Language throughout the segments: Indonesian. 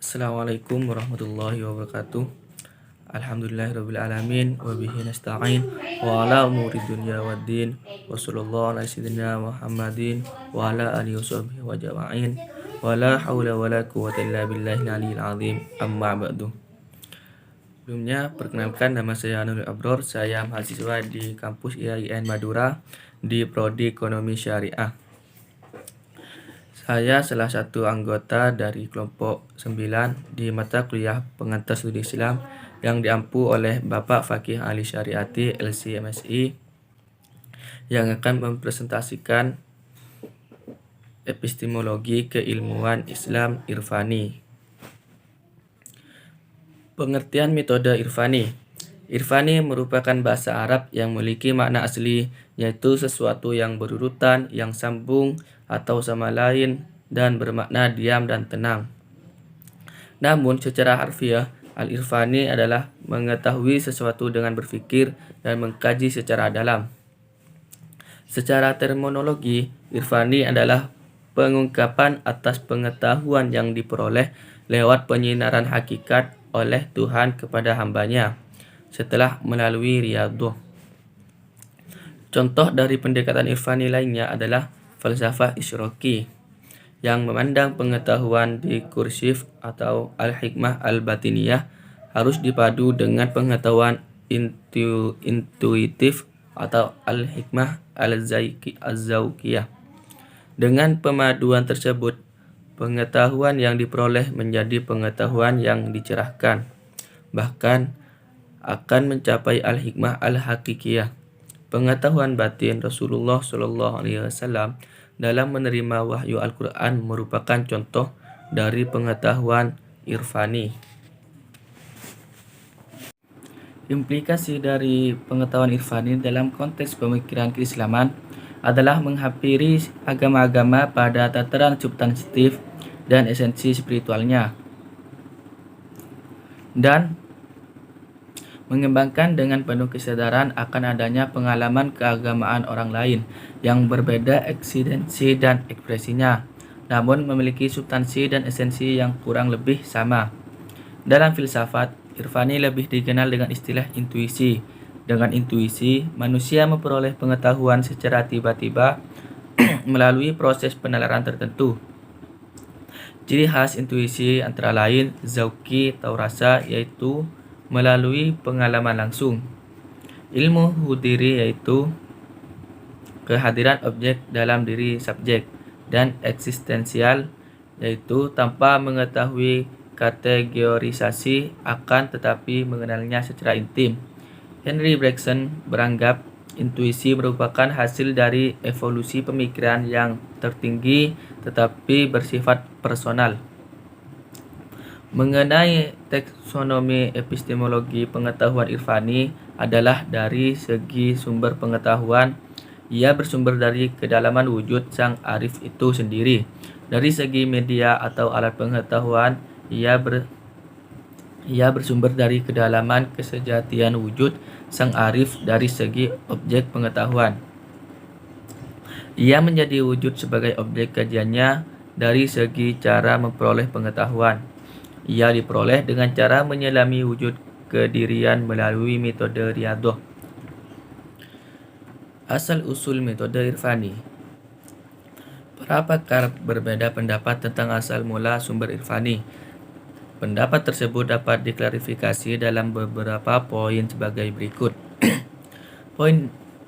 Assalamualaikum warahmatullahi wabarakatuh. Alhamdulillahirrabbilalamin. Wabihi nasta'in. Wa ala umuri dunya waddin. Wa sallallahu ala sayyidina Muhammadin. Wa ala alihi wa sahbihi wa jama'in. Wa la hawla wa la quwwata illa billahi al-aliyyil azim. Amma ba'du. Sebelumnya, perkenalkan nama saya Nurul Abror. Saya mahasiswa di kampus IAIN Madura di Prodi Ekonomi Syariah. Saya salah satu anggota dari kelompok 9 di mata kuliah pengantar studi Islam yang diampu oleh Bapak Fakih Ali Syariati LC-MSI yang akan mempresentasikan epistemologi keilmuan Islam Irfani. Pengertian metode Irfani. Irfani merupakan bahasa Arab yang memiliki makna asli, yaitu sesuatu yang berurutan, yang sambung atau sama lain, dan bermakna diam dan tenang. Namun secara harfiah, al-irfani adalah mengetahui sesuatu dengan berfikir dan mengkaji secara dalam. Secara terminologi, irfani adalah pengungkapan atas pengetahuan yang diperoleh lewat penyinaran hakikat oleh Tuhan kepada hambanya setelah melalui riyadhah. Contoh dari pendekatan irfani lainnya adalah falsafah isyraqi yang memandang pengetahuan dikursif atau al-hikmah al-batiniyah harus dipadu dengan pengetahuan intuitif atau al-hikmah al-zawqiyah. Dengan pemaduan tersebut, pengetahuan yang diperoleh menjadi pengetahuan yang dicerahkan, bahkan akan mencapai al-hikmah al-hakikiyah. Pengetahuan batin Rasulullah SAW dalam menerima wahyu Al-Quran merupakan contoh dari pengetahuan irfani. Implikasi dari pengetahuan irfani dalam konteks pemikiran keislaman adalah menghampiri agama-agama pada tataran substantif dan esensi spiritualnya, dan mengembangkan dengan penuh kesadaran akan adanya pengalaman keagamaan orang lain yang berbeda eksistensi dan ekspresinya, namun memiliki substansi dan esensi yang kurang lebih sama. Dalam filsafat, irfani lebih dikenal dengan istilah intuisi. Dengan intuisi, manusia memperoleh pengetahuan secara tiba-tiba melalui proses penalaran tertentu. Ciri khas intuisi antara lain zauqi atau rasa, yaitu melalui pengalaman langsung. Ilmu hudiri, yaitu kehadiran objek dalam diri subjek, dan eksistensial, yaitu tanpa mengetahui kategorisasi akan tetapi mengenalnya secara intim. Henry Bergson beranggap intuisi merupakan hasil dari evolusi pemikiran yang tertinggi tetapi bersifat personal. Mengenai taksonomi epistemologi pengetahuan irfani adalah dari segi sumber pengetahuan, ia bersumber dari kedalaman wujud sang arif itu sendiri. Dari segi media atau alat pengetahuan, ia bersumber dari kedalaman kesejatian wujud sang arif. Dari segi objek pengetahuan, ia menjadi wujud sebagai objek kajiannya. Dari segi cara memperoleh pengetahuan, ia diperoleh dengan cara menyelami wujud kedirian melalui metode riyadhah. Asal-usul metode irfani. Para pakar berbeda pendapat tentang asal mula sumber irfani. Pendapat tersebut dapat diklarifikasi dalam beberapa poin sebagai berikut.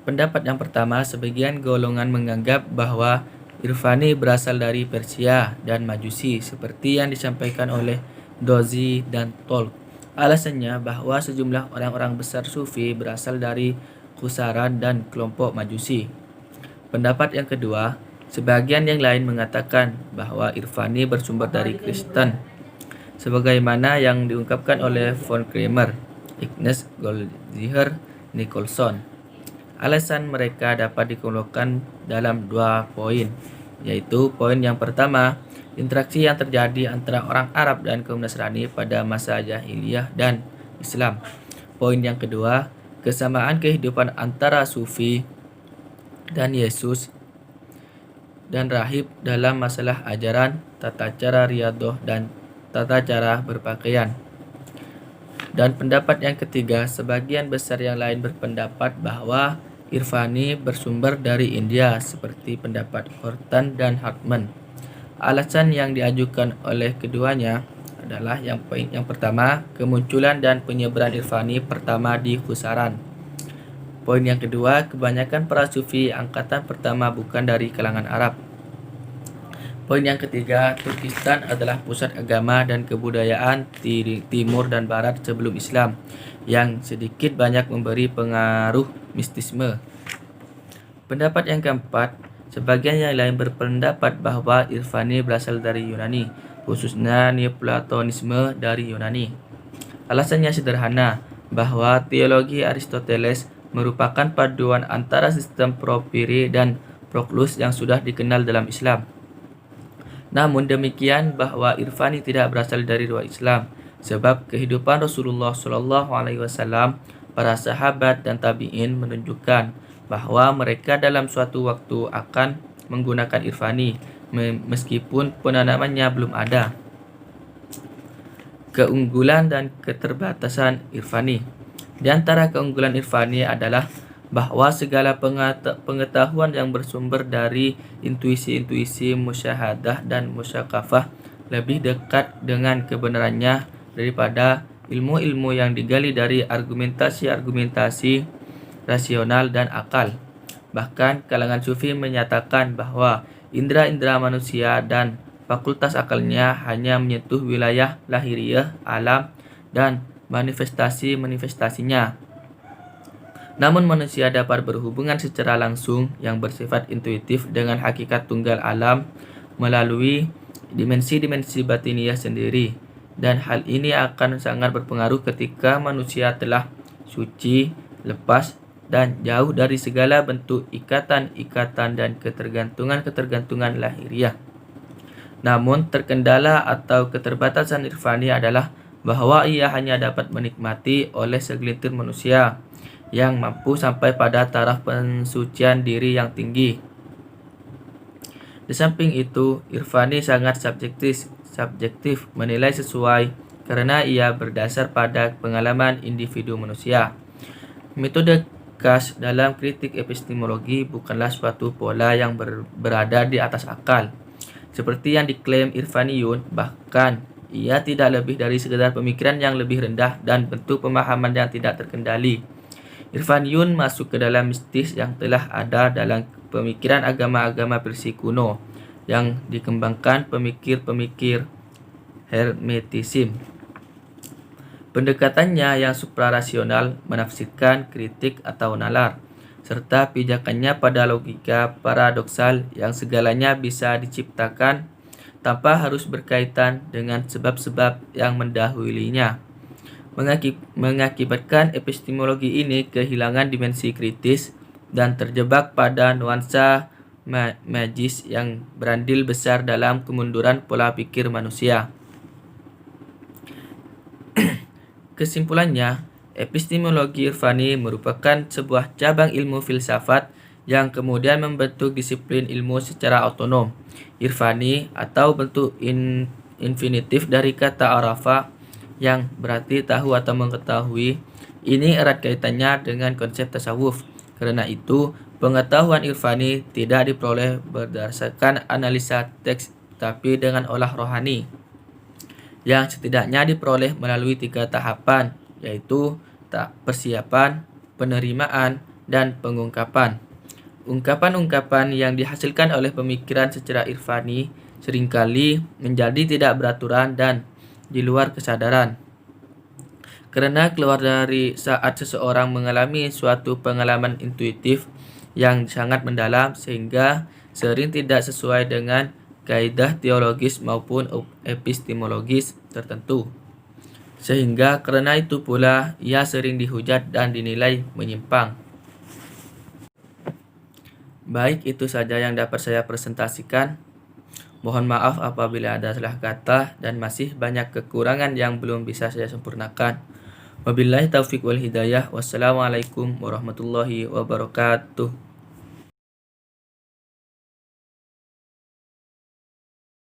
Pendapat yang pertama, sebagian golongan menganggap bahwa irfani berasal dari Persia dan Majusi seperti yang disampaikan oleh Dozi dan Tolk. Alasannya bahwa sejumlah orang-orang besar sufi berasal dari Khusaran dan kelompok Majusi. Pendapat yang kedua, sebagian yang lain mengatakan bahwa irfani bersumber dari Kristen, sebagaimana yang diungkapkan oleh von Kremer, Ignace Goldziher, Nicholson. Alasan mereka dapat dikemukakan dalam 2 poin, yaitu poin yang pertama, interaksi yang terjadi antara orang Arab dan kaum Nasrani pada masa jahiliyah dan Islam. Poin yang kedua, kesamaan kehidupan antara Sufi dan Yesus dan rahib dalam masalah ajaran, tata cara riyadhah, dan tata cara berpakaian. Dan pendapat yang ketiga, sebagian besar yang lain berpendapat bahwa Irfani bersumber dari India seperti pendapat Horton dan Hartman. Alasan yang diajukan oleh keduanya adalah yang pertama, kemunculan dan penyebaran Irfani pertama di Khuzaran. Poin yang kedua, kebanyakan para sufi angkatan pertama bukan dari kalangan Arab. Poin yang ketiga, Turkistan adalah pusat agama dan kebudayaan timur dan barat sebelum Islam yang sedikit banyak memberi pengaruh mistisme. Pendapat yang keempat, sebagian yang lain berpendapat bahwa Irfani berasal dari Yunani, khususnya Neoplatonisme dari Yunani. Alasannya sederhana, bahwa teologi Aristoteles merupakan paduan antara sistem Porphyry dan Proclus yang sudah dikenal dalam Islam. Namun demikian bahwa Irfani tidak berasal dari luar Islam, sebab kehidupan Rasulullah SAW, para sahabat dan tabi'in menunjukkan bahwa mereka dalam suatu waktu akan menggunakan Irfani, meskipun penanamannya belum ada. Keunggulan dan keterbatasan Irfani. Di antara keunggulan Irfani adalah bahwa segala pengetahuan yang bersumber dari intuisi-intuisi musyahadah dan musyakafah lebih dekat dengan kebenarannya daripada ilmu-ilmu yang digali dari argumentasi-argumentasi rasional dan akal. Bahkan kalangan sufi menyatakan bahwa indera-indera manusia dan fakultas akalnya hanya menyentuh wilayah lahiriah alam dan manifestasi-manifestasinya. Namun manusia dapat berhubungan secara langsung yang bersifat intuitif dengan hakikat tunggal alam melalui dimensi-dimensi batiniah sendiri. Dan hal ini akan sangat berpengaruh ketika manusia telah suci, lepas, dan jauh dari segala bentuk ikatan-ikatan dan ketergantungan-ketergantungan lahiriah. Namun terkendala atau keterbatasan Irfani adalah bahwa ia hanya dapat menikmati oleh segelintir manusia yang mampu sampai pada taraf pensucian diri yang tinggi. Di samping itu, Irfani sangat subjektif menilai sesuai karena ia berdasar pada pengalaman individu manusia. Metode Kashf dalam kritik epistemologi bukanlah suatu pola yang berada di atas akal, seperti yang diklaim Irfaniyun. Bahkan ia tidak lebih dari sekedar pemikiran yang lebih rendah dan bentuk pemahaman yang tidak terkendali. Irfaniyun masuk ke dalam mistis yang telah ada dalam pemikiran agama-agama Persia kuno yang dikembangkan pemikir-pemikir Hermetism. Pendekatannya yang suprarasional menafsirkan kritik atau nalar, serta pijakannya pada logika paradoksal yang segalanya bisa diciptakan tanpa harus berkaitan dengan sebab-sebab yang mendahulunya. Mengakibatkan epistemologi ini kehilangan dimensi kritis dan terjebak pada nuansa magis yang berandil besar dalam kemunduran pola pikir manusia. Kesimpulannya, epistemologi Irfani merupakan sebuah cabang ilmu filsafat yang kemudian membentuk disiplin ilmu secara otonom. Irfani atau bentuk infinitif dari kata arafa yang berarti tahu atau mengetahui, ini erat kaitannya dengan konsep tasawuf. Karena itu, pengetahuan Irfani tidak diperoleh berdasarkan analisa teks, tapi dengan olah rohani, yang setidaknya diperoleh melalui 3 tahapan, yaitu persiapan, penerimaan, dan pengungkapan. Ungkapan-ungkapan yang dihasilkan oleh pemikiran secara Irfani seringkali menjadi tidak beraturan dan di luar kesadaran, karena keluar dari saat seseorang mengalami suatu pengalaman intuitif yang sangat mendalam sehingga sering tidak sesuai dengan kaidah teologis maupun epistemologis tertentu. Sehingga karena itu pula ia sering dihujat dan dinilai menyimpang. Baik, itu saja yang dapat saya presentasikan. Mohon maaf apabila ada salah kata dan masih banyak kekurangan yang belum bisa saya sempurnakan. Wabillahi taufiq wal hidayah. Wassalamualaikum warahmatullahi wabarakatuh.